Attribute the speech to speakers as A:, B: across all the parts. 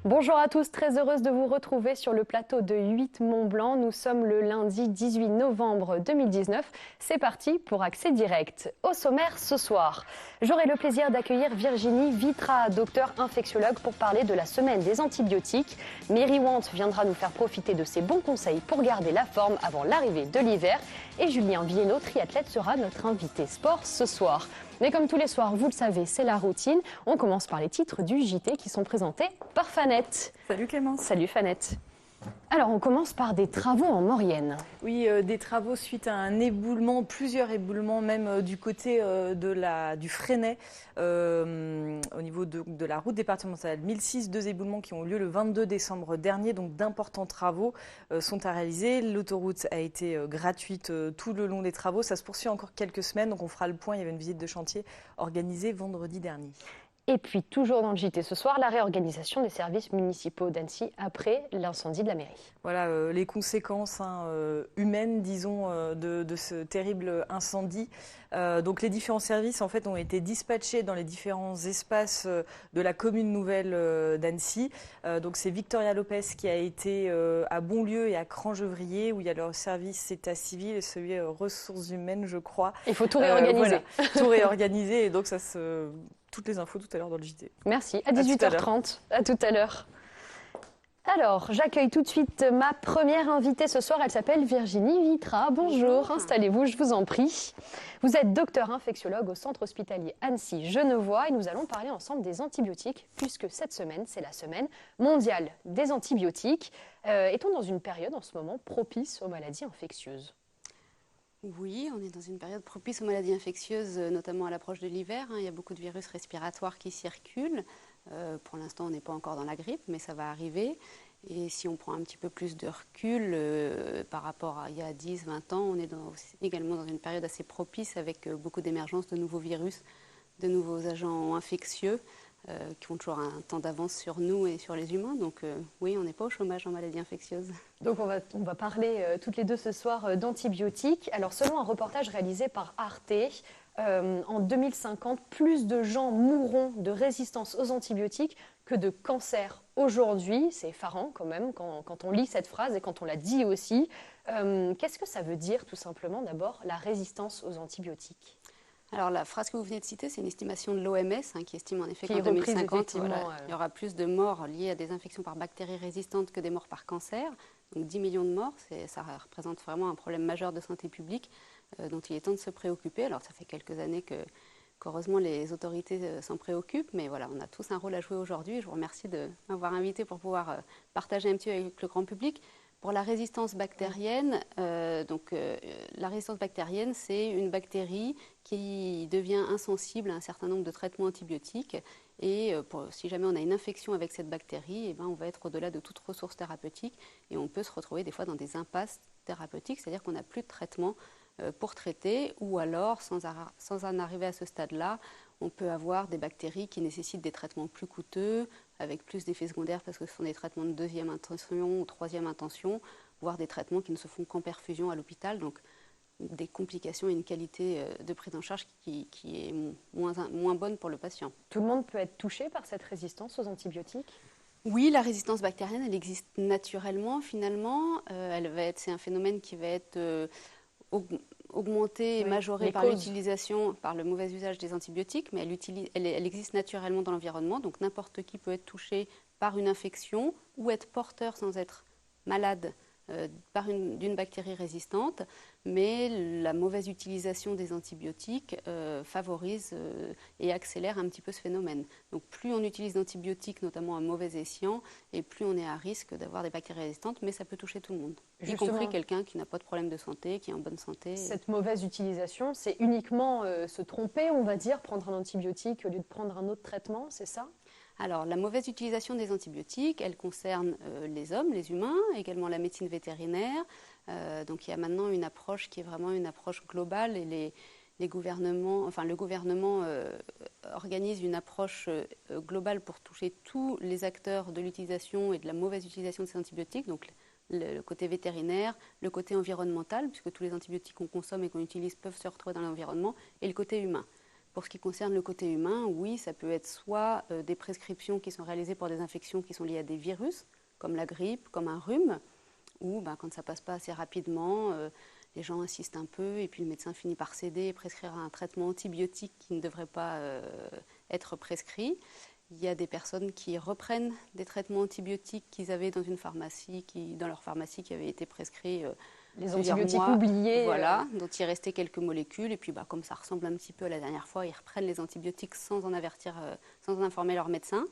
A: Bonjour à tous, très heureuse de vous retrouver sur le plateau de 8 Mont-Blanc. Nous sommes le lundi 18 novembre 2019. C'est parti pour Accès Direct. Au sommaire ce soir, j'aurai le plaisir d'accueillir Virginie Vitra, docteure infectiologue, pour parler de la semaine des antibiotiques. Mary Want viendra nous faire profiter de ses bons conseils pour garder la forme avant l'arrivée de l'hiver. Et Julien Viennot, triathlète, sera notre invité sport ce soir. Mais comme tous les soirs, vous le savez, c'est la routine. On commence par les titres du JT qui sont présentés par Fanette.
B: Salut Clémence.
A: Salut Fanette. Alors, on commence par des travaux en Maurienne.
B: Oui, des travaux suite à un éboulement, plusieurs éboulements même du côté du Fresnay, au niveau de la route départementale 1006. 2 éboulements qui ont eu lieu le 22 décembre dernier, donc d'importants travaux sont à réaliser. L'autoroute a été gratuite tout le long des travaux. Ça se poursuit encore quelques semaines, donc on fera le point. Il y avait une visite de chantier organisée vendredi dernier.
A: Et puis, toujours dans le JT ce soir, la réorganisation des services municipaux d'Annecy après l'incendie de la mairie.
B: Voilà les conséquences humaines, disons, de ce terrible incendie. Donc les différents services en fait ont été dispatchés dans les différents espaces de la commune nouvelle d'Annecy. Donc c'est Victoria Lopez qui a été à Bonlieu et à Crangevrier, où il y a leur service état civil et celui ressources humaines, je crois.
A: Il faut tout réorganiser.
B: Voilà, tout réorganiser, et donc ça se... Toutes les infos tout à l'heure dans le JT.
A: Merci, à 18h30. À tout à l'heure. Alors, j'accueille tout de suite ma première invitée ce soir. Elle s'appelle Virginie Vitra. Bonjour, installez-vous, je vous en prie. Vous êtes docteur infectiologue au centre hospitalier Annecy-Genevois et nous allons parler ensemble des antibiotiques, puisque cette semaine, c'est la semaine mondiale des antibiotiques. Est-on dans une période en ce moment propice aux maladies infectieuses ?
C: Oui, on est dans une période propice aux maladies infectieuses, notamment à l'approche de l'hiver. Il y a beaucoup de virus respiratoires qui circulent. Pour l'instant, on n'est pas encore dans la grippe, mais ça va arriver. Et si on prend un petit peu plus de recul par rapport à il y a 10-20 ans, on est également dans une période assez propice avec beaucoup d'émergence de nouveaux virus, de nouveaux agents infectieux qui ont toujours un temps d'avance sur nous et sur les humains. Donc oui, on n'est pas au chômage en maladies infectieuses.
A: Donc on va parler toutes les deux ce soir d'antibiotiques. Alors selon un reportage réalisé par Arte, en 2050, plus de gens mourront de résistance aux antibiotiques que de cancer aujourd'hui. C'est effarant quand même quand on lit cette phrase et quand on la dit aussi. Qu'est-ce que ça veut dire tout simplement d'abord la résistance aux antibiotiques ?
C: Alors la phrase que vous venez de citer, c'est une estimation de l'OMS qui estime en effet qu'en 2050, il y aura plus de morts liées à des infections par bactéries résistantes que des morts par cancer. Donc 10 millions de morts, ça représente vraiment un problème majeur de santé publique dont il est temps de se préoccuper. Alors ça fait quelques années qu'heureusement les autorités s'en préoccupent, mais voilà, on a tous un rôle à jouer aujourd'hui. Je vous remercie de m'avoir invité pour pouvoir partager un petit peu avec le grand public. Pour la résistance bactérienne, la résistance bactérienne, c'est une bactérie qui devient insensible à un certain nombre de traitements antibiotiques. Et si jamais on a une infection avec cette bactérie, on va être au-delà de toute ressource thérapeutique et on peut se retrouver des fois dans des impasses thérapeutiques, c'est-à-dire qu'on n'a plus de traitement pour traiter, ou alors, sans en arriver à ce stade-là, on peut avoir des bactéries qui nécessitent des traitements plus coûteux, avec plus d'effets secondaires parce que ce sont des traitements de 2e intention ou 3e intention, voire des traitements qui ne se font qu'en perfusion à l'hôpital, donc des complications et une qualité de prise en charge qui est moins bonne pour le patient.
A: Tout le monde peut être touché par cette résistance aux antibiotiques ?
C: Oui, la résistance bactérienne, elle existe naturellement finalement. C'est un phénomène qui va être augmentée et majorée par l'utilisation, par le mauvais usage des antibiotiques, mais elle existe naturellement dans l'environnement, donc n'importe qui peut être touché par une infection ou être porteur sans être malade d'une bactérie résistante, mais la mauvaise utilisation des antibiotiques favorise et accélère un petit peu ce phénomène. Donc plus on utilise d'antibiotiques, notamment à mauvais escient, et plus on est à risque d'avoir des bactéries résistantes, mais ça peut toucher tout le monde, y compris quelqu'un qui n'a pas de problème de santé, qui est en bonne santé.
A: Cette mauvaise utilisation, c'est uniquement se tromper, on va dire, prendre un antibiotique au lieu de prendre un autre traitement, c'est ça ?
C: Alors, la mauvaise utilisation des antibiotiques, elle concerne les hommes, les humains, également la médecine vétérinaire. Donc, il y a maintenant une approche qui est vraiment une approche globale et les gouvernements, enfin le gouvernement organise une approche globale pour toucher tous les acteurs de l'utilisation et de la mauvaise utilisation de ces antibiotiques. Donc, le côté vétérinaire, le côté environnemental, puisque tous les antibiotiques qu'on consomme et qu'on utilise peuvent se retrouver dans l'environnement, et le côté humain. Pour ce qui concerne le côté humain, oui, ça peut être soit des prescriptions qui sont réalisées pour des infections qui sont liées à des virus, comme la grippe, comme un rhume, ou quand ça ne passe pas assez rapidement, les gens insistent un peu et puis le médecin finit par céder et prescrire un traitement antibiotique qui ne devrait pas être prescrit. Il y a des personnes qui reprennent des traitements antibiotiques qu'ils avaient dans une pharmacie, dans leur pharmacie qui avaient été prescrits
A: les antibiotiques oubliés.
C: Voilà, dont il restait quelques molécules. Et puis, comme ça ressemble un petit peu à la dernière fois, ils reprennent les antibiotiques sans en avertir, sans en informer leur médecin.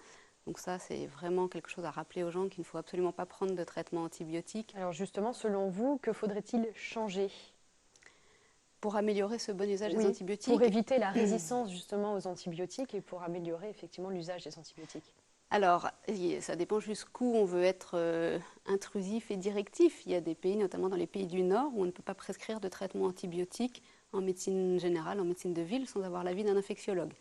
C: Donc ça, c'est vraiment quelque chose à rappeler aux gens qu'il ne faut absolument pas prendre de traitement antibiotique.
A: Alors justement, selon vous, que faudrait-il changer
C: pour améliorer ce bon usage des antibiotiques?
A: Pour éviter la résistance justement aux antibiotiques et pour améliorer effectivement l'usage des antibiotiques.
C: Alors, ça dépend jusqu'où on veut être intrusif et directif. Il y a des pays, notamment dans les pays du Nord, où on ne peut pas prescrire de traitement antibiotique en médecine générale, en médecine de ville, sans avoir l'avis d'un infectiologue.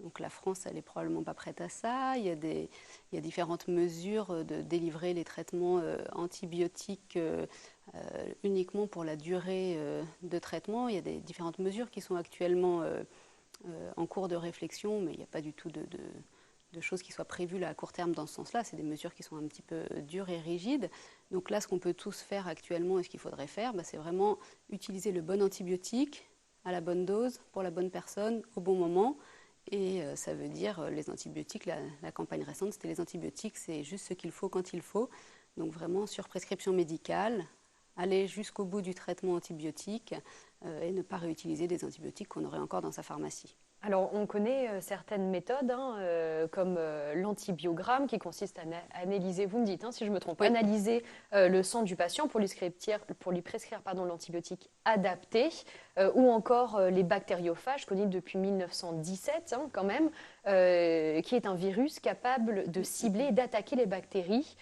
C: Donc la France, elle n'est probablement pas prête à ça. Il y a différentes mesures de délivrer les traitements antibiotiques uniquement pour la durée de traitement. Il y a des différentes mesures qui sont actuellement en cours de réflexion, mais il n'y a pas du tout de choses qui soient prévues là, à court terme dans ce sens-là. C'est des mesures qui sont un petit peu dures et rigides. Donc là, ce qu'on peut tous faire actuellement et ce qu'il faudrait faire, c'est vraiment utiliser le bon antibiotique à la bonne dose, pour la bonne personne, au bon moment. Et ça veut dire les antibiotiques, la campagne récente, c'était les antibiotiques, c'est juste ce qu'il faut quand il faut. Donc vraiment sur prescription médicale, aller jusqu'au bout du traitement antibiotique et ne pas réutiliser des antibiotiques qu'on aurait encore dans sa pharmacie.
A: Alors, on connaît certaines méthodes, comme l'antibiogramme, qui consiste à analyser, vous me dites, si je me trompe, analyser le sang du patient pour lui prescrire l'antibiotique adapté, ou encore les bactériophages, connus depuis 1917 quand même, qui est un virus capable de cibler et d'attaquer les bactéries.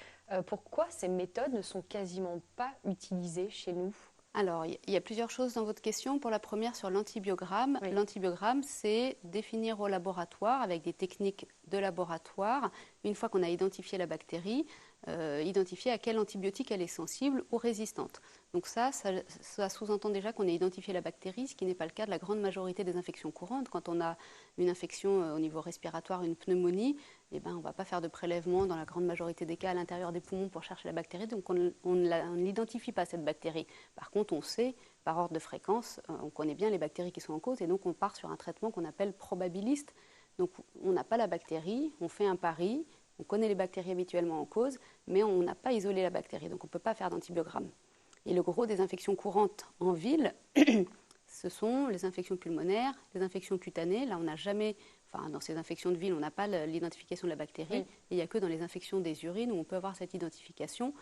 A: Pourquoi ces méthodes ne sont quasiment pas utilisées chez nous ?
C: Alors, il y a plusieurs choses dans votre question. Pour la première, sur l'antibiogramme. Oui. L'antibiogramme, c'est définir au laboratoire, avec des techniques de laboratoire, une fois qu'on a identifié la bactérie, identifier à quel antibiotique elle est sensible ou résistante. Donc ça sous-entend déjà qu'on ait identifié la bactérie, ce qui n'est pas le cas de la grande majorité des infections courantes. Quand on a une infection au niveau respiratoire, une pneumonie, on ne va pas faire de prélèvement dans la grande majorité des cas à l'intérieur des poumons pour chercher la bactérie, donc on ne l'identifie pas, cette bactérie. Par contre, on sait, par ordre de fréquence, on connaît bien les bactéries qui sont en cause, et donc on part sur un traitement qu'on appelle probabiliste. Donc on n'a pas la bactérie, on fait un pari, on connaît les bactéries habituellement en cause, mais on n'a pas isolé la bactérie, donc on ne peut pas faire d'antibiogramme. Et le gros des infections courantes en ville, ce sont les infections pulmonaires, les infections cutanées. Là, on n'a jamais, dans ces infections de ville, on n'a pas l'identification de la bactérie. Et il n'y a que dans les infections des urines où on peut avoir cette identification.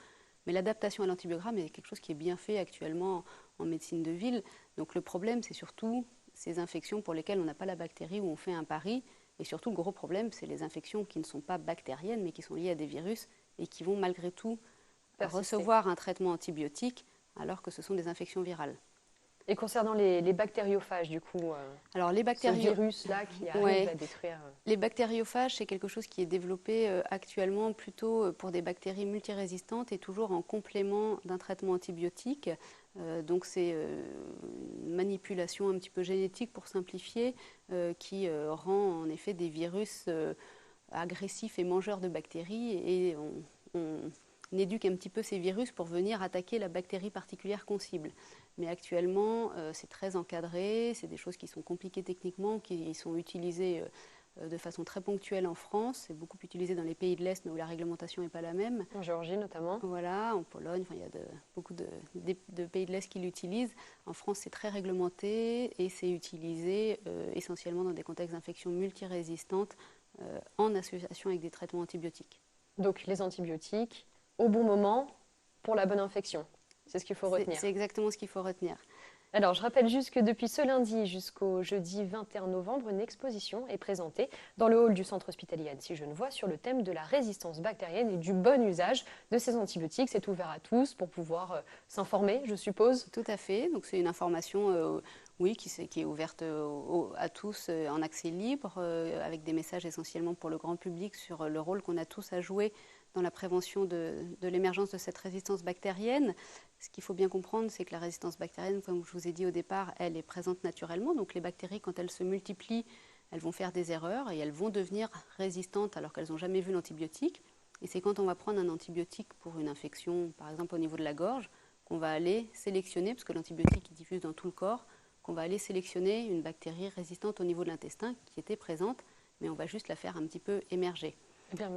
C: Mais l'adaptation à l'antibiogramme est quelque chose qui est bien fait actuellement en médecine de ville. Donc le problème, c'est surtout ces infections pour lesquelles on n'a pas la bactérie, où on fait un pari. Et surtout, le gros problème, c'est les infections qui ne sont pas bactériennes, mais qui sont liées à des virus et qui vont malgré tout recevoir un traitement antibiotique, alors que ce sont des infections virales.
A: Et concernant les bactériophages, du coup,
C: alors,
A: ce virus-là qui arrive à détruire...
C: Les bactériophages, c'est quelque chose qui est développé actuellement plutôt pour des bactéries multirésistantes et toujours en complément d'un traitement antibiotique. Donc c'est une manipulation un petit peu génétique pour simplifier qui rend en effet des virus agressifs et mangeurs de bactéries et on éduque un petit peu ces virus pour venir attaquer la bactérie particulière qu'on cible. Mais actuellement, c'est très encadré, c'est des choses qui sont compliquées techniquement, qui sont utilisées de façon très ponctuelle en France. C'est beaucoup utilisé dans les pays de l'Est, mais où la réglementation n'est pas la même.
A: En Géorgie notamment.
C: Voilà, en Pologne, il y a beaucoup de pays de l'Est qui l'utilisent. En France, c'est très réglementé et c'est utilisé essentiellement dans des contextes d'infections multirésistantes en association avec des traitements antibiotiques.
A: Donc les antibiotiques, au bon moment, pour la bonne infection. C'est ce qu'il faut retenir.
C: C'est exactement ce qu'il faut retenir.
A: Alors, je rappelle juste que depuis ce lundi jusqu'au jeudi 21 novembre, une exposition est présentée dans le hall du centre hospitalier Annecy-Genevois sur le thème de la résistance bactérienne et du bon usage de ces antibiotiques. C'est ouvert à tous pour pouvoir s'informer, je suppose.
C: Tout à fait. Donc, c'est une information qui est ouverte à tous en accès libre, avec des messages essentiellement pour le grand public sur le rôle qu'on a tous à jouer dans la prévention de l'émergence de cette résistance bactérienne. Ce qu'il faut bien comprendre, c'est que la résistance bactérienne, comme je vous ai dit au départ, elle est présente naturellement. Donc les bactéries, quand elles se multiplient, elles vont faire des erreurs et elles vont devenir résistantes alors qu'elles n'ont jamais vu l'antibiotique. Et c'est quand on va prendre un antibiotique pour une infection, par exemple au niveau de la gorge, qu'on va aller sélectionner, parce que l'antibiotique diffuse dans tout le corps, qu'on va aller sélectionner une bactérie résistante au niveau de l'intestin qui était présente, mais on va juste la faire un petit peu émerger.
A: Eh bien,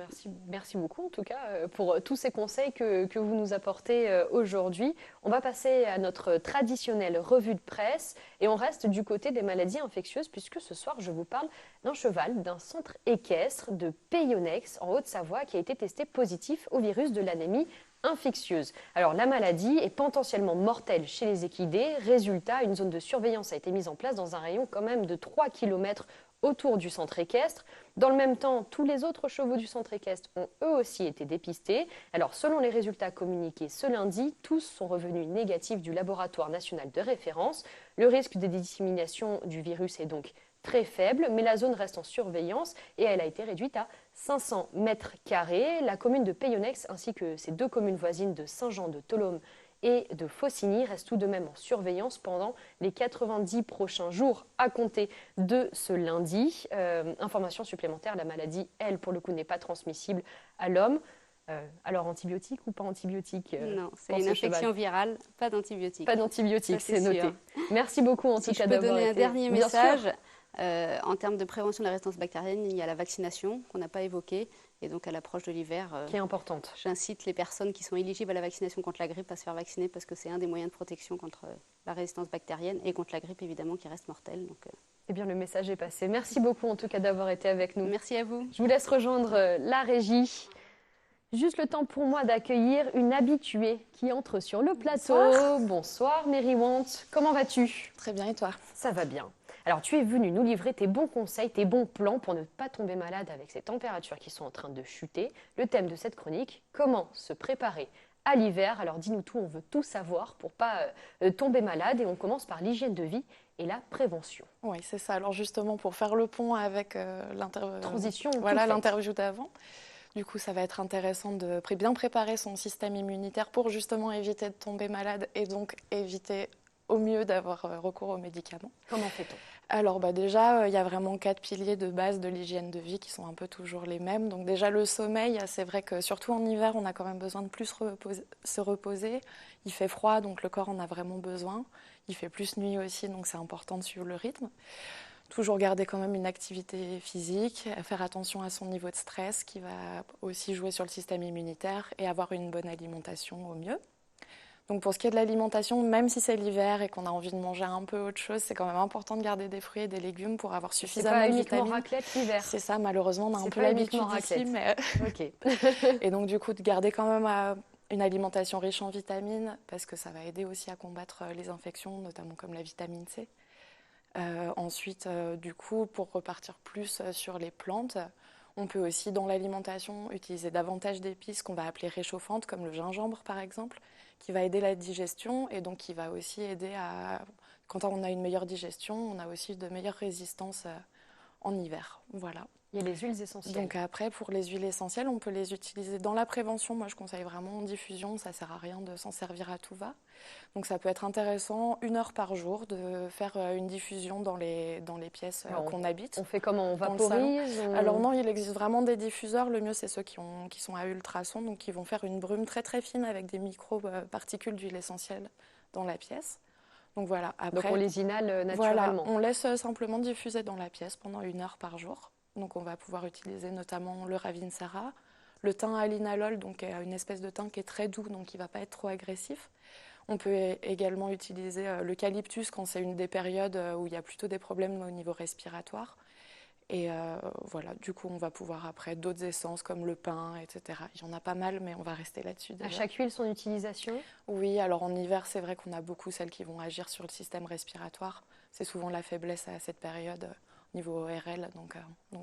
A: merci beaucoup en tout cas pour tous ces conseils que vous nous apportez aujourd'hui. On va passer à notre traditionnelle revue de presse et on reste du côté des maladies infectieuses puisque ce soir je vous parle d'un cheval d'un centre équestre de Peyonnex en Haute-Savoie qui a été testé positif au virus de l'anémie infectieuse. Alors la maladie est potentiellement mortelle chez les équidés. Résultat, une zone de surveillance a été mise en place dans un rayon quand même de 3 km autour du centre équestre. Dans le même temps, tous les autres chevaux du centre équestre ont eux aussi été dépistés. Alors, selon les résultats communiqués ce lundi, tous sont revenus négatifs du laboratoire national de référence. Le risque de dissémination du virus est donc très faible, mais la zone reste en surveillance et elle a été réduite à 500 mètres carrés. La commune de Peyonnex ainsi que ses deux communes voisines de Saint-Jean-de-Tholome et de Faucigny restent tout de même en surveillance pendant les 90 prochains jours à compter de ce lundi. Information supplémentaire, la maladie, elle, pour le coup, n'est pas transmissible à l'homme. Alors, antibiotique ou pas antibiotique
C: Non, c'est une infection virale, pas d'antibiotique.
A: Pas d'antibiotique, c'est noté. Merci beaucoup en tout cas d'avoir été...
C: Je peux donner un dernier message. En termes de prévention de la résistance bactérienne, il y a la vaccination qu'on n'a pas évoquée. Et donc, à l'approche de l'hiver,
A: qui est importante.
C: J'incite les personnes qui sont éligibles à la vaccination contre la grippe à se faire vacciner parce que c'est un des moyens de protection contre la résistance bactérienne et contre la grippe, évidemment, qui reste mortelle. Donc,
A: Eh bien, le message est passé. Merci beaucoup, en tout cas, d'avoir été avec nous.
C: Merci à vous.
A: Je vous laisse rejoindre la régie. Juste le temps pour moi d'accueillir une habituée qui entre sur le plateau. Bonsoir Mary Want. Comment vas-tu?
D: Très bien, et toi?
A: Ça va bien. Alors, tu es venue nous livrer tes bons conseils, tes bons plans pour ne pas tomber malade avec ces températures qui sont en train de chuter. Le thème de cette chronique, comment se préparer à l'hiver. Alors, dis-nous tout, on veut tout savoir pour ne pas tomber malade. Et on commence par l'hygiène de vie et la prévention.
D: Oui, c'est ça. Alors, justement, pour faire le pont avec l'interview d'avant, du coup, ça va être intéressant de bien préparer son système immunitaire pour justement éviter de tomber malade et donc éviter au mieux d'avoir recours aux médicaments.
A: Comment fait-on?
D: Alors déjà, il y a vraiment 4 piliers de base de l'hygiène de vie qui sont un peu toujours les mêmes. Donc déjà, le sommeil, c'est vrai que surtout en hiver, on a quand même besoin de plus se reposer. Il fait froid, donc le corps en a vraiment besoin. Il fait plus nuit aussi, donc c'est important de suivre le rythme. Toujours garder quand même une activité physique, faire attention à son niveau de stress qui va aussi jouer sur le système immunitaire et avoir une bonne alimentation au mieux. Donc pour ce qui est de l'alimentation, même si c'est l'hiver et qu'on a envie de manger un peu autre chose, c'est quand même important de garder des fruits et des légumes pour avoir suffisamment de vitamines.
A: C'est pas uniquement raclette l'hiver.
D: C'est ça, malheureusement, on a un peu l'habitude ici. Mais...
A: Ok.
D: Et donc du coup, de garder quand même une alimentation riche en vitamines, parce que ça va aider aussi à combattre les infections, notamment comme la vitamine C. Ensuite, du coup, pour repartir plus sur les plantes, on peut aussi, dans l'alimentation, utiliser davantage d'épices qu'on va appeler réchauffantes, comme le gingembre, par exemple, qui va aider la digestion et donc qui va aussi aider à... Quand on a une meilleure digestion, on a aussi de meilleures résistances en hiver. Voilà.
A: Il y a les huiles essentielles.
D: Donc après, pour les huiles essentielles, on peut les utiliser dans la prévention. Moi, je conseille vraiment en diffusion. Ça ne sert à rien de s'en servir à tout va. Donc ça peut être intéressant, 1 heure par jour, de faire une diffusion dans les pièces qu'on habite.
A: On fait comment? On vaporise
D: Alors non, il existe vraiment des diffuseurs. Le mieux, c'est ceux qui sont à ultrasons, donc qui vont faire une brume très très fine avec des micro-particules d'huile essentielle dans la pièce. Donc voilà. Après,
A: donc on les inhale naturellement.
D: Voilà, on laisse simplement diffuser dans la pièce pendant 1 heure par jour. Donc on va pouvoir utiliser notamment le Ravinsara, le thym à linalol, donc une espèce de thym qui est très doux, donc qui ne va pas être trop agressif. On peut également utiliser l'eucalyptus quand c'est une des périodes où il y a plutôt des problèmes au niveau respiratoire. Et voilà, du coup, on va pouvoir après d'autres essences comme le pain, etc. Il y en a pas mal, mais on va rester là-dessus déjà.
A: À chaque huile, son utilisation?
D: Oui, alors en hiver, c'est vrai qu'on a beaucoup celles qui vont agir sur le système respiratoire. C'est souvent la faiblesse à cette période au niveau ORL, donc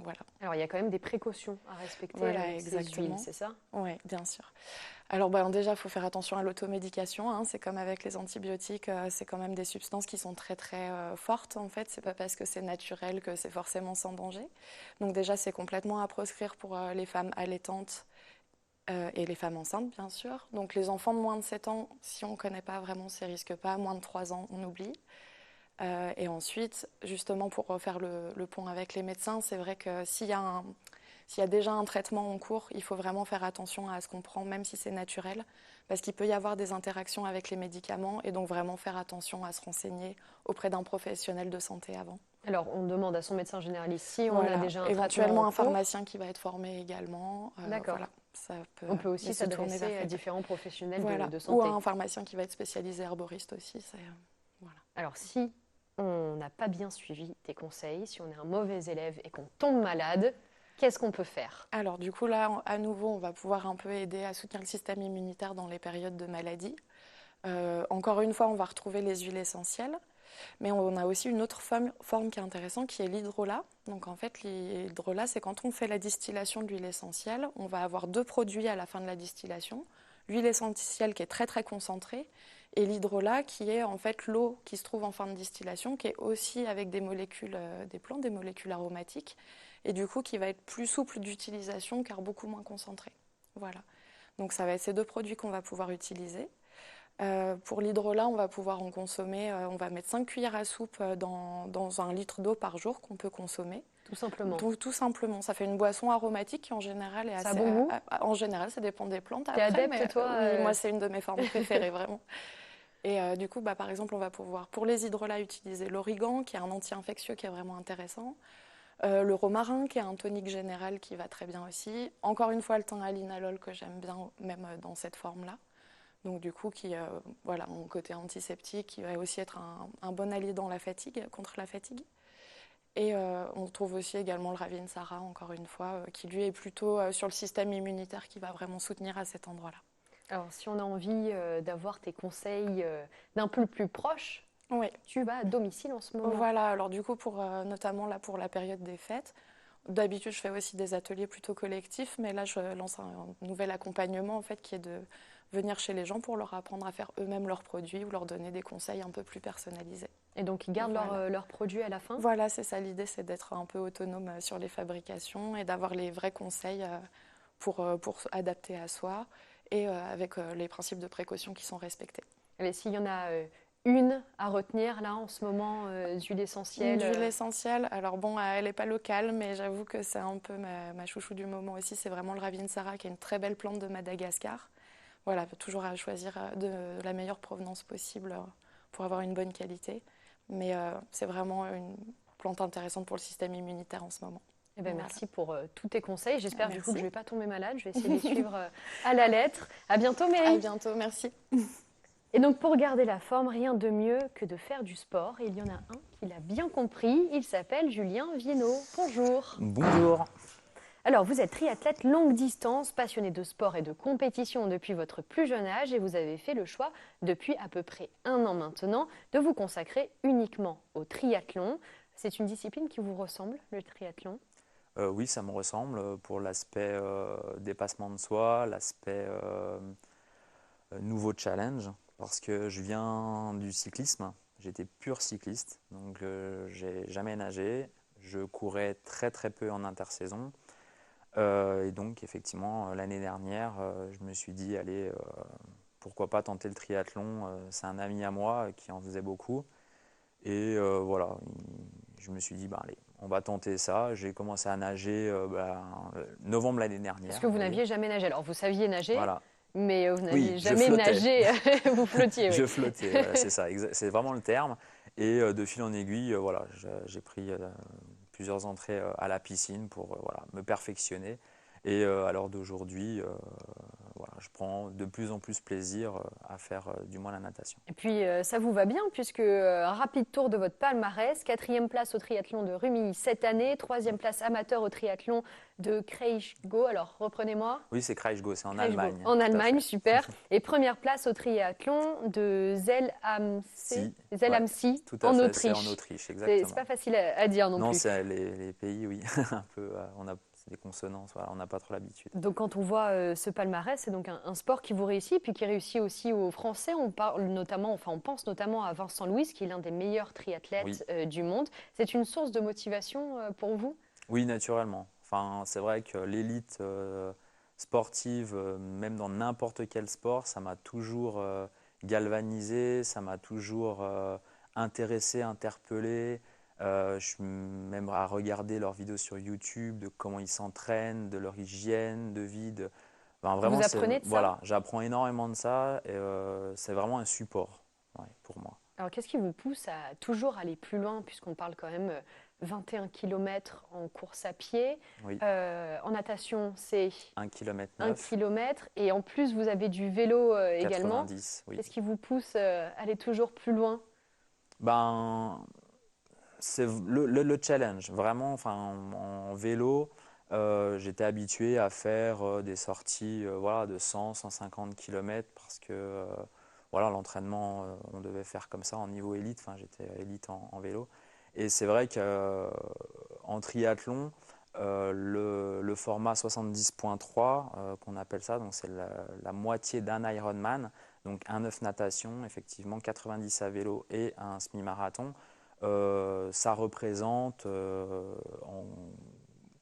D: voilà.
A: Alors, il y a quand même des précautions à respecter
D: voilà,
A: avec ces
D: exactement.
A: huiles, c'est ça?
D: Oui, bien sûr. Alors déjà, il faut faire attention à l'automédication, hein. C'est comme avec les antibiotiques, c'est quand même des substances qui sont très très fortes en fait. C'est pas parce que c'est naturel que c'est forcément sans danger. Donc déjà, c'est complètement à proscrire pour les femmes allaitantes et les femmes enceintes, bien sûr. Donc les enfants de moins de 7 ans, si on ne connaît pas vraiment ces risques pas, moins de 3 ans, on oublie. Et ensuite, justement, pour faire le pont avec les médecins, c'est vrai que s'il y a déjà un traitement en cours, il faut vraiment faire attention à ce qu'on prend, même si c'est naturel, parce qu'il peut y avoir des interactions avec les médicaments, et donc vraiment faire attention à se renseigner auprès d'un professionnel de santé avant.
A: Alors, on demande à son médecin généraliste si on a déjà un
D: éventuellement
A: traitement
D: un pharmacien qui va être formé également.
A: D'accord.
D: Voilà,
A: on peut aussi s'adresser à différents professionnels de santé.
D: Ou à un pharmacien qui va être spécialisé herboriste aussi.
A: Voilà. Alors, si on n'a pas bien suivi tes conseils, si on est un mauvais élève et qu'on tombe malade, qu'est-ce qu'on peut faire?
D: Alors du coup là, à nouveau, on va pouvoir un peu aider à soutenir le système immunitaire dans les périodes de maladie. Encore une fois, on va retrouver les huiles essentielles, mais on a aussi une autre forme qui est intéressante, qui est l'hydrolat. Donc en fait, l'hydrolat, c'est quand on fait la distillation de l'huile essentielle, on va avoir 2 produits à la fin de la distillation. L'huile essentielle qui est très très concentrée, et l'hydrolat qui est en fait l'eau qui se trouve en fin de distillation, qui est aussi avec des molécules des plantes, des molécules aromatiques, et du coup qui va être plus souple d'utilisation car beaucoup moins concentré. Voilà. Donc ça va être ces 2 produits qu'on va pouvoir utiliser. Pour l'hydrolat, on va pouvoir en consommer, on va mettre 5 cuillères à soupe dans 1 litre d'eau par jour qu'on peut consommer.
A: Tout simplement.
D: Tout simplement. Ça fait une boisson aromatique qui en général est assez...
A: Ça a bon goût?
D: En général, ça dépend des plantes.
A: T'es adepte, toi?
D: Oui, moi c'est une de mes formes préférées, vraiment. Et du coup, par exemple, on va pouvoir, pour les hydrolats, utiliser l'origan, qui est un anti-infectieux qui est vraiment intéressant. Le romarin, qui est un tonique général qui va très bien aussi. Encore une fois, le thym à linalol, que j'aime bien, même dans cette forme-là. Donc du coup, mon côté antiseptique, qui va aussi être un bon allié dans la fatigue, contre la fatigue. Et on trouve aussi également le Ravinsara, encore une fois, qui lui est plutôt sur le système immunitaire, qui va vraiment soutenir à cet endroit-là.
A: Alors, si on a envie d'avoir tes conseils d'un peu plus proche,
D: oui.
A: Tu vas à domicile en ce moment.
D: Voilà, alors du coup, notamment là pour la période des fêtes, d'habitude je fais aussi des ateliers plutôt collectifs, mais là je lance un nouvel accompagnement en fait qui est de venir chez les gens pour leur apprendre à faire eux-mêmes leurs produits ou leur donner des conseils un peu plus personnalisés.
A: Et donc ils gardent leurs produits à la fin?
D: Voilà, c'est ça l'idée, c'est d'être un peu autonome sur les fabrications et d'avoir les vrais conseils pour adapter à soi et avec les principes de précaution qui sont respectés.
A: Mais s'il y en a une à retenir là en ce moment, d'huile essentielle?
D: D'huile essentielle, alors bon, elle n'est pas locale, mais j'avoue que c'est un peu ma chouchou du moment aussi, c'est vraiment le Ravinsara, qui est une très belle plante de Madagascar. Voilà, toujours à choisir de la meilleure provenance possible pour avoir une bonne qualité. Mais c'est vraiment une plante intéressante pour le système immunitaire en ce moment.
A: Eh ben, merci pour tous tes conseils. J'espère du coup que je ne vais pas tomber malade. Je vais essayer de les suivre à la lettre. À bientôt, Méry.
D: À bientôt, merci.
A: Et donc, pour garder la forme, rien de mieux que de faire du sport. Et il y en a un qui l'a bien compris. Il s'appelle Julien Viennot. Bonjour.
E: Bonjour.
A: Alors, vous êtes triathlète longue distance, passionné de sport et de compétition depuis votre plus jeune âge et vous avez fait le choix, depuis à peu près 1 an maintenant, de vous consacrer uniquement au triathlon. C'est une discipline qui vous ressemble, le triathlon?
E: Oui, ça me ressemble pour l'aspect dépassement de soi, l'aspect nouveau challenge, parce que je viens du cyclisme, j'étais pur cycliste, donc j'ai jamais nagé, je courais très très peu en intersaison. Et donc effectivement l'année dernière je me suis dit allez pourquoi pas tenter le triathlon, c'est un ami à moi qui en faisait beaucoup et voilà, je me suis dit allez, on va tenter ça. J'ai commencé à nager novembre l'année dernière.
A: Parce que vous n'aviez jamais nagé, alors vous saviez nager,
E: voilà.
A: Mais vous n'aviez jamais nagé, vous flottiez. Oui.
E: Je flottais, voilà, c'est ça, c'est vraiment le terme. Et de fil en aiguille, voilà, j'ai pris plusieurs entrées à la piscine pour me perfectionner. Et à l'heure d'aujourd'hui, voilà, je prends de plus en plus plaisir à faire du moins la natation.
A: Et puis ça vous va bien puisque un rapide tour de votre palmarès, 4e place au triathlon de Rumilly cette année, 3e place amateur au triathlon de Kraichgau. Alors reprenez-moi.
E: Oui, c'est Kraichgau, c'est en Allemagne.
A: En Allemagne, super. Et première place au triathlon de Zell am See en Autriche.
E: C'est en Autriche, exactement.
A: C'est pas facile à dire non plus.
E: Non, c'est les pays, oui, un peu, c'est des consonances, voilà, on n'a pas trop l'habitude.
A: Donc quand on voit ce palmarès, c'est donc un sport qui vous réussit, puis qui réussit aussi aux Français. On pense notamment à Vincent Louis, qui est l'un des meilleurs triathlètes du monde. C'est une source de motivation pour vous?
E: Oui, naturellement. Enfin, c'est vrai que l'élite sportive, même dans n'importe quel sport, ça m'a toujours galvanisé, ça m'a toujours intéressé, interpellé. Je suis même à regarder leurs vidéos sur YouTube, de comment ils s'entraînent, de leur hygiène de vie. Vraiment,
A: vous apprenez de ça?
E: Voilà, j'apprends énormément de ça et c'est vraiment un support pour moi.
A: Alors qu'est-ce qui vous pousse à toujours aller plus loin, puisqu'on parle quand même 21 km en course à pied.
E: Oui.
A: En natation, c'est
E: 1 km
A: 1 km. Et en plus, vous avez du vélo également.
E: 90, oui.
A: Qu'est-ce qui vous pousse à aller toujours plus loin?
E: C'est le challenge. Vraiment, en vélo, j'étais habitué à faire des sorties de 100, 150 km parce que l'entraînement, on devait faire comme ça en niveau élite. J'étais élite en vélo. Et c'est vrai qu'en triathlon, le format 70.3, qu'on appelle ça, donc c'est la moitié d'un Ironman, donc un 9 natation, effectivement 90 à vélo et un semi-marathon, ça représente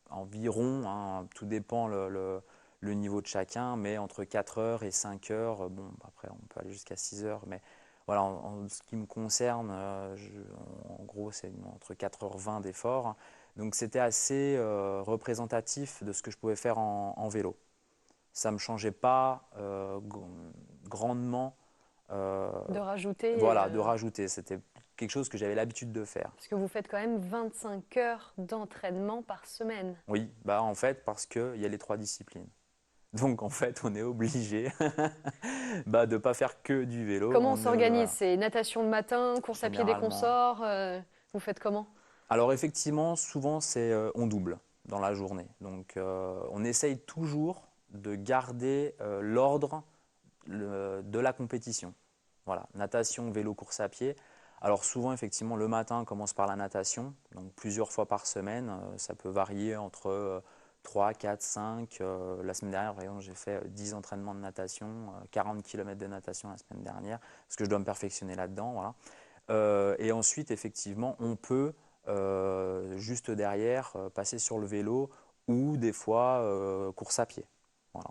E: environ, tout dépend le niveau de chacun, mais entre 4 heures et 5 heures, après on peut aller jusqu'à 6 heures, mais voilà, en ce qui me concerne, en gros, c'est entre 4h20 d'effort. Donc, c'était assez représentatif de ce que je pouvais faire en vélo. Ça ne me changeait pas grandement.
A: De rajouter.
E: Voilà, de rajouter. C'était quelque chose que j'avais l'habitude de faire.
A: Parce que vous faites quand même 25 heures d'entraînement par semaine.
E: Oui, en fait, parce qu'il y a les 3 disciplines. Donc en fait, on est obligé de ne pas faire que du vélo.
A: Comment on s'organise? C'est natation le matin, course à pied dès qu'on sort. Vous faites comment?
E: Alors effectivement, souvent on double dans la journée. Donc on essaye toujours de garder l'ordre de la compétition. Voilà, natation, vélo, course à pied. Alors souvent, effectivement, le matin, on commence par la natation. Donc plusieurs fois par semaine, ça peut varier entre 3, 4, 5. La semaine dernière, par exemple, j'ai fait 10 entraînements de natation, 40 km de natation la semaine dernière, parce que je dois me perfectionner là-dedans. Voilà. Et ensuite, effectivement, on peut, juste derrière, passer sur le vélo ou des fois course à pied. Voilà.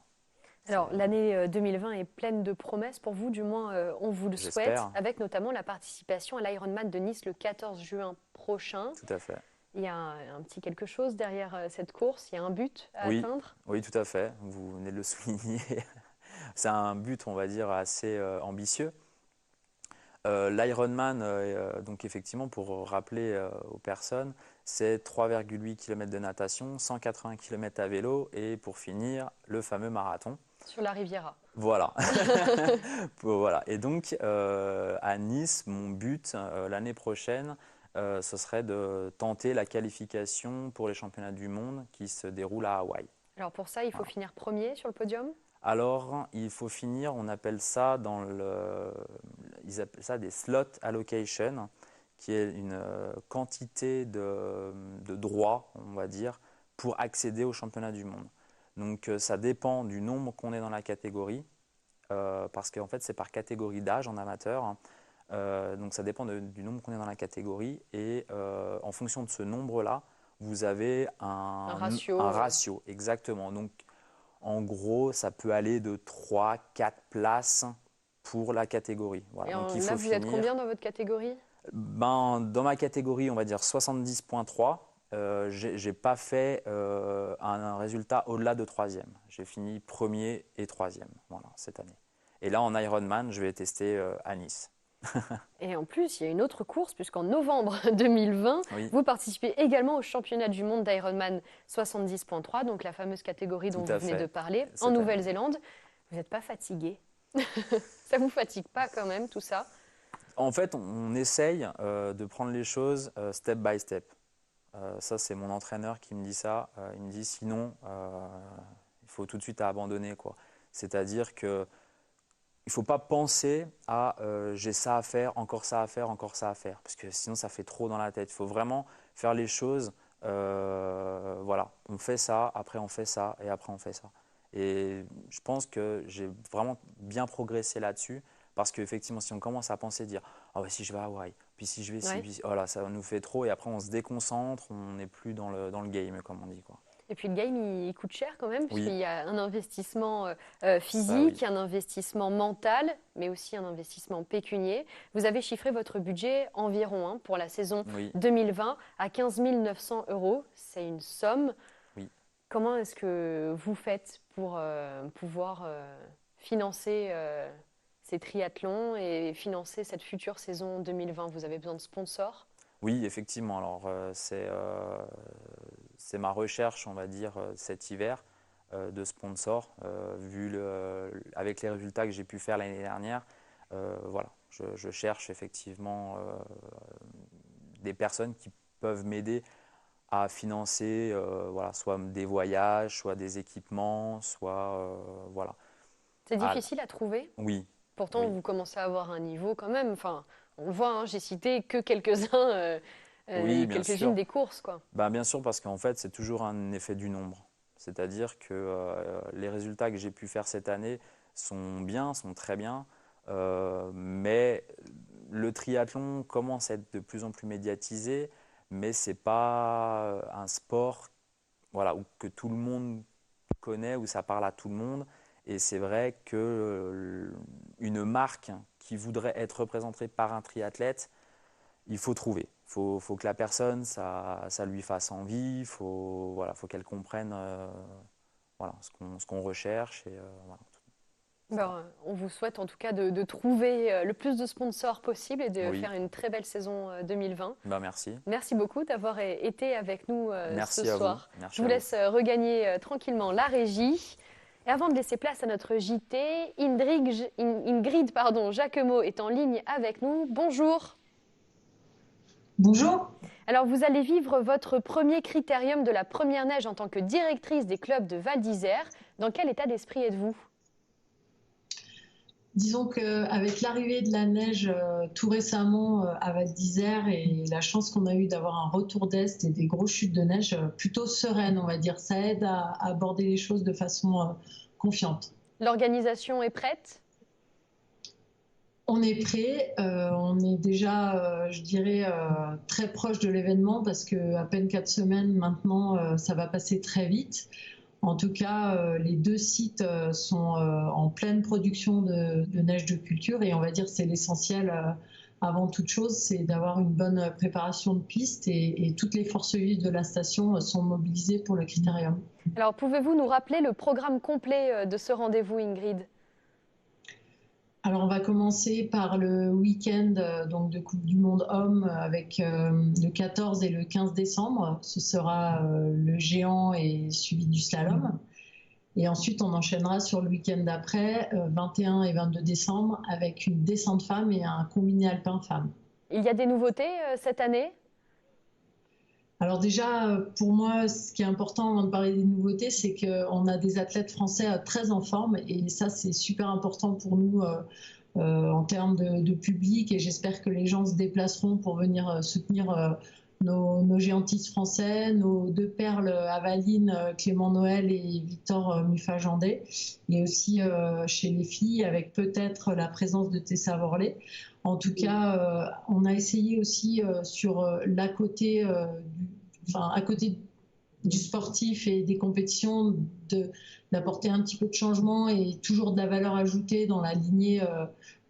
A: Alors, l'année 2020 est pleine de promesses pour vous, du moins on vous le souhaite, avec notamment la participation à l'Ironman de Nice le 14 juin prochain.
E: Tout à fait.
A: Il y a un petit quelque chose derrière cette course, il y a un but à atteindre?
E: Oui, tout à fait, vous venez de le souligner. C'est un but, on va dire, assez ambitieux. L'Ironman, donc effectivement, pour rappeler aux personnes, c'est 3,8 km de natation, 180 km à vélo et pour finir, le fameux marathon.
A: Sur la Riviera.
E: Voilà. Voilà. Et donc, à Nice, mon but l'année prochaine, ce serait de tenter la qualification pour les championnats du monde qui se déroulent à Hawaï.
A: Alors pour ça, il faut finir premier sur le podium?
E: Alors, il faut finir, on appelle ça ils appellent ça des slot allocation, qui est une quantité de droits, on va dire, pour accéder aux championnats du monde. Donc ça dépend du nombre qu'on est dans la catégorie, parce qu'en fait c'est par catégorie d'âge en amateur. Donc ça dépend du nombre qu'on est dans la catégorie et en fonction de ce nombre-là, vous avez un ratio. Exactement. Donc en gros, ça peut aller de 3-4 places pour la catégorie. Voilà. Donc, il faut
A: vous êtes combien dans votre catégorie?
E: Dans ma catégorie, on va dire 70.3. J'ai pas fait un résultat au-delà de 3e. J'ai fini 1er et 3e cette année. Et là, en Ironman, je vais tester à Nice.
A: Et en plus, il y a une autre course, puisqu'en novembre 2020, vous participez également au championnat du monde d'Ironman 70.3, donc la fameuse catégorie dont vous venez de parler, en Nouvelle-Zélande. Vous n'êtes pas fatigué? Ça vous fatigue pas quand même tout ça?
E: En fait, on essaye de prendre les choses step by step. Ça, c'est mon entraîneur qui me dit ça. Il me dit sinon, il faut tout de suite abandonner, quoi. C'est-à-dire que il ne faut pas penser à j'ai ça à faire, encore ça à faire, encore ça à faire. Parce que sinon, ça fait trop dans la tête. Il faut vraiment faire les choses. Voilà, on fait ça, après on fait ça, et après on fait ça. Et je pense que j'ai vraiment bien progressé là-dessus. Parce qu'effectivement, si on commence à penser, dire ah ouais, si je vais à Hawaï, puis si je vais ici, puis voilà, ça nous fait trop. Et après, on se déconcentre, on n'est plus dans le game, comme on dit, quoi.
A: Et puis le game, il coûte cher quand même,
E: Oui.
A: puisqu'il y a un investissement physique,
E: Ça, oui.
A: un investissement mental, mais aussi un investissement pécunier. Vous avez chiffré votre budget environ pour la saison
E: Oui.
A: 2020 à 15 900 €. C'est une somme.
E: Oui.
A: Comment est-ce que vous faites pour pouvoir financer ces triathlons et financer cette future saison 2020? Vous avez besoin de sponsors?
E: Oui, effectivement. Alors, c'est ma recherche, on va dire, cet hiver de sponsors. Avec les résultats que j'ai pu faire l'année dernière, voilà, je cherche effectivement des personnes qui peuvent m'aider à financer voilà, soit des voyages, soit des équipements, soit voilà.
A: C'est difficile à trouver?
E: Oui.
A: Pourtant,
E: Oui.
A: vous commencez à avoir un niveau quand même. Enfin, on le voit, j'ai cité que quelques-uns,
E: Oui, bien
A: quelques-unes
E: sûr.
A: des courses, quoi.
E: Ben, bien sûr, parce qu'en fait, c'est toujours un effet du nombre. C'est-à-dire que les résultats que j'ai pu faire cette année sont bien, sont très bien, mais le triathlon commence à être de plus en plus médiatisé, mais ce n'est pas un sport voilà, que tout le monde connaît, où ça parle à tout le monde. Et c'est vrai qu'une marque qui voudrait être représentée par un triathlète, il faut trouver. Il faut que la personne, ça lui fasse envie, voilà, faut qu'elle comprenne voilà, ce qu'on recherche. Et, voilà.
A: On vous souhaite en tout cas de trouver le plus de sponsors possible et de
E: Oui.
A: faire une très belle saison 2020.
E: Ben, merci.
A: Merci beaucoup d'avoir été avec nous
E: Merci
A: ce
E: à
A: soir.
E: vous. Merci
A: Je vous
E: à
A: laisse regagner tranquillement la régie. Et avant de laisser place à notre JT, Ingrid Jacquemot est en ligne avec nous. Bonjour.
F: Bonjour.
A: Alors, vous allez vivre votre premier critérium de la première neige en tant que directrice des clubs de Val d'Isère. Dans quel état d'esprit êtes-vous ?
F: Disons qu'avec l'arrivée de la neige tout récemment à Val d'Isère et la chance qu'on a eue d'avoir un retour d'Est et des grosses chutes de neige plutôt sereines, on va dire, ça aide à aborder les choses de façon confiante.
A: L'organisation est prête ?
F: On est prêt, on est déjà, je dirais, très proche de l'événement parce qu'à peine 4 semaines maintenant, ça va passer très vite. En tout cas, les deux sites sont en pleine production de neige de culture et on va dire que c'est l'essentiel avant toute chose, c'est d'avoir une bonne préparation de piste et toutes les forces vives de la station sont mobilisées pour le critérium.
A: Alors, pouvez-vous nous rappeler le programme complet de ce rendez-vous, Ingrid ?
F: Alors, on va commencer par le week-end donc de Coupe du Monde Hommes avec le 14 et le 15 décembre. Ce sera le géant et suivi du slalom. Et ensuite, on enchaînera sur le week-end d'après, 21 et 22 décembre, avec une descente femme et un combiné alpin femme.
A: Il y a des nouveautés cette année ?
F: Alors déjà, pour moi, ce qui est important avant de parler des nouveautés, c'est qu'on a des athlètes français très en forme et ça, c'est super important pour nous en termes de public et j'espère que les gens se déplaceront pour venir soutenir nos géantistes français, nos deux perles Avaline, Clément Noël et Victor Muffagendé, et aussi chez les filles avec peut-être la présence de Tessa Worley. En tout cas, on a essayé aussi sur à côté du sportif et des compétitions d'apporter un petit peu de changement et toujours de la valeur ajoutée dans la lignée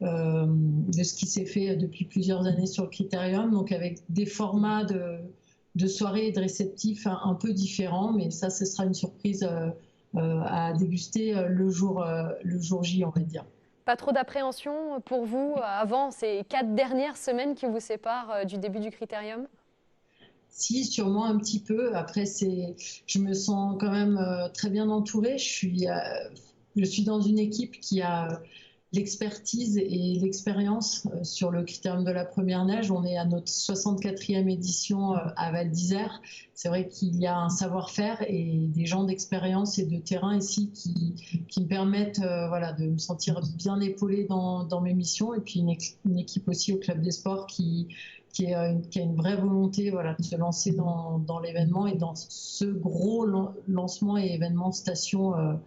F: de ce qui s'est fait depuis plusieurs années sur le critérium, donc avec des formats de soirées et de réceptifs un peu différents, mais ça, ce sera une surprise à déguster le jour J, on va dire.
A: Pas trop d'appréhension pour vous avant ces 4 dernières semaines qui vous séparent du début du critérium ?
F: Si, sûrement un petit peu. Après, je me sens quand même très bien entourée. Je suis je suis dans une équipe qui a l'expertise et l'expérience sur le critérium de la première neige. On est à notre 64e édition à Val d'Isère. C'est vrai qu'il y a un savoir-faire et des gens d'expérience et de terrain ici qui me permettent de me sentir bien épaulée dans mes missions. Et puis une équipe aussi au Club des Sports qui a une vraie volonté de se lancer dans l'événement et dans ce gros lancement et événement station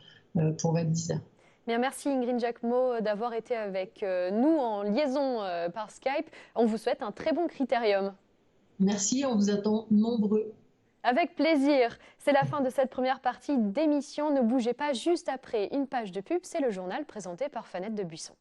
F: pour Val d'Isère.
A: Bien, merci Ingrid Jacquemot d'avoir été avec nous en liaison par Skype. On vous souhaite un très bon critérium.
F: Merci, on vous attend nombreux.
A: Avec plaisir. C'est la fin de cette première partie d'émission. Ne bougez pas, juste après une page de pub, c'est le journal présenté par Fanette de Buisson.